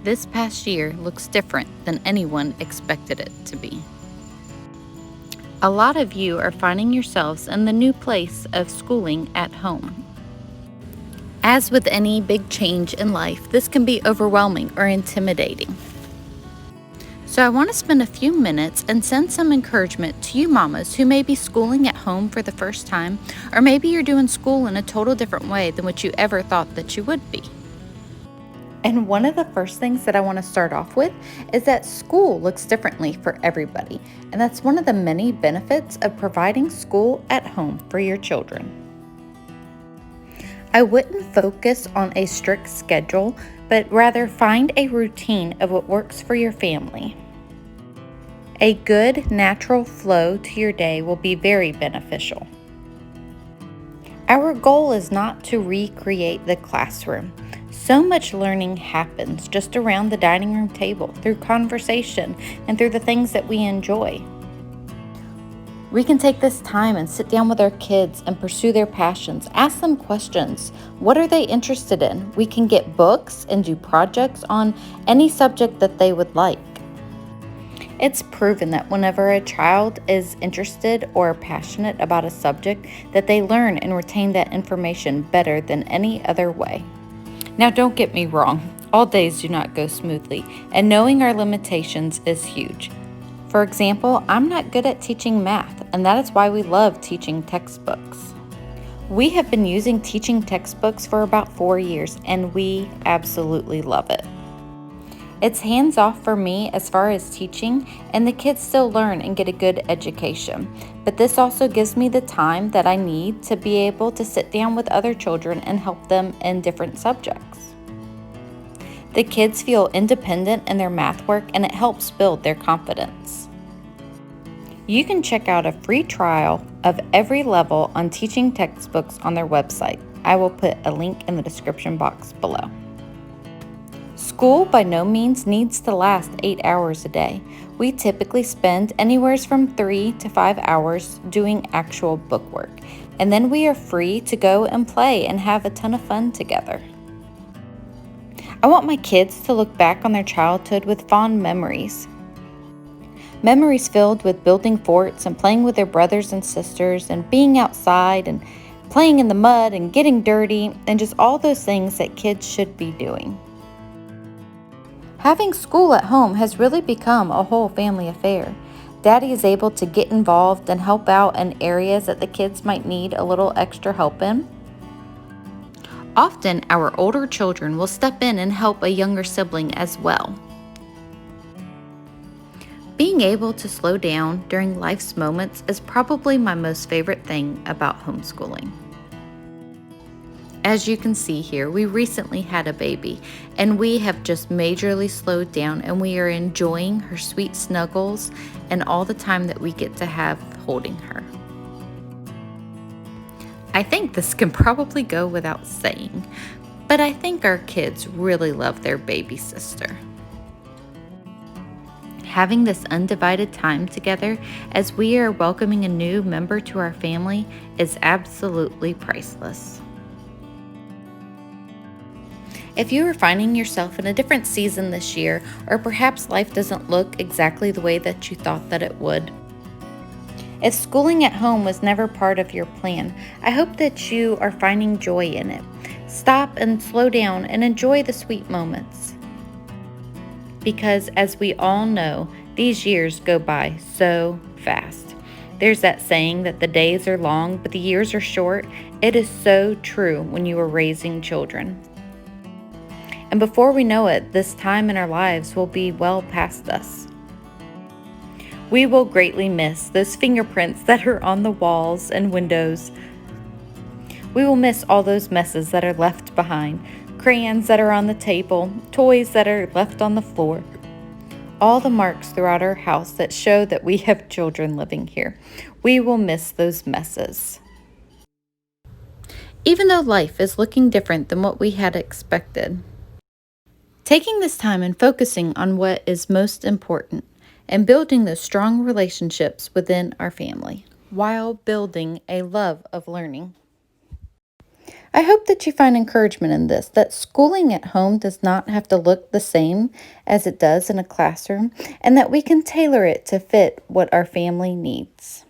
This past year looks different than anyone expected it to be. A lot of you are finding yourselves in the new place of schooling at home. As with any big change in life, this can be overwhelming or intimidating. So I want to spend a few minutes and send some encouragement to you mamas who may be schooling at home for the first time, or maybe you're doing school in a total different way than what you ever thought that you would be. And one of the first things that I want to start off with is that school looks differently for everybody. And that's one of the many benefits of providing school at home for your children. I wouldn't focus on a strict schedule, but rather find a routine of what works for your family. A good natural flow to your day will be very beneficial. Our goal is not to recreate the classroom. So much learning happens just around the dining room table, through conversation, and through the things that we enjoy. We can take this time and sit down with our kids and pursue their passions. Ask them questions. What are they interested in? We can get books and do projects on any subject that they would like. It's proven that whenever a child is interested or passionate about a subject, that they learn and retain that information better than any other way. Now, don't get me wrong, all days do not go smoothly, and knowing our limitations is huge. For example, I'm not good at teaching math, and that is why we love teaching textbooks. We have been using teaching textbooks for about 4 years, and we absolutely love it. It's hands-off for me as far as teaching, and the kids still learn and get a good education. But this also gives me the time that I need to be able to sit down with other children and help them in different subjects. The kids feel independent in their math work, and it helps build their confidence. You can check out a free trial of every level on teaching textbooks on their website. I will put a link in the description box below. School by no means needs to last 8 hours a day. We typically spend anywhere from 3 to 5 hours doing actual bookwork, and then we are free to go and play and have a ton of fun together. I want my kids to look back on their childhood with fond memories. Memories filled with building forts and playing with their brothers and sisters and being outside and playing in the mud and getting dirty and just all those things that kids should be doing. Having school at home has really become a whole family affair. Daddy is able to get involved and help out in areas that the kids might need a little extra help in. Often, our older children will step in and help a younger sibling as well. Being able to slow down during life's moments is probably my most favorite thing about homeschooling. As you can see here, we recently had a baby, and we have just majorly slowed down, and we are enjoying her sweet snuggles and all the time that we get to have holding her. I think this can probably go without saying, but I think our kids really love their baby sister. Having this undivided time together as we are welcoming a new member to our family is absolutely priceless. If you are finding yourself in a different season this year, or perhaps life doesn't look exactly the way that you thought that it would, if schooling at home was never part of your plan, I hope that you are finding joy in it. Stop and slow down and enjoy the sweet moments. Because as we all know, these years go by so fast. There's that saying that the days are long, but the years are short. It is so true when you are raising children. And before we know it, this time in our lives will be well past us. We will greatly miss those fingerprints that are on the walls and windows. We will miss all those messes that are left behind, crayons that are on the table, toys that are left on the floor. All the marks throughout our house that show that we have children living here. We will miss those messes. Even though life is looking different than what we had expected, taking this time and focusing on what is most important and building those strong relationships within our family while building a love of learning. I hope that you find encouragement in this, that schooling at home does not have to look the same as it does in a classroom, and that we can tailor it to fit what our family needs.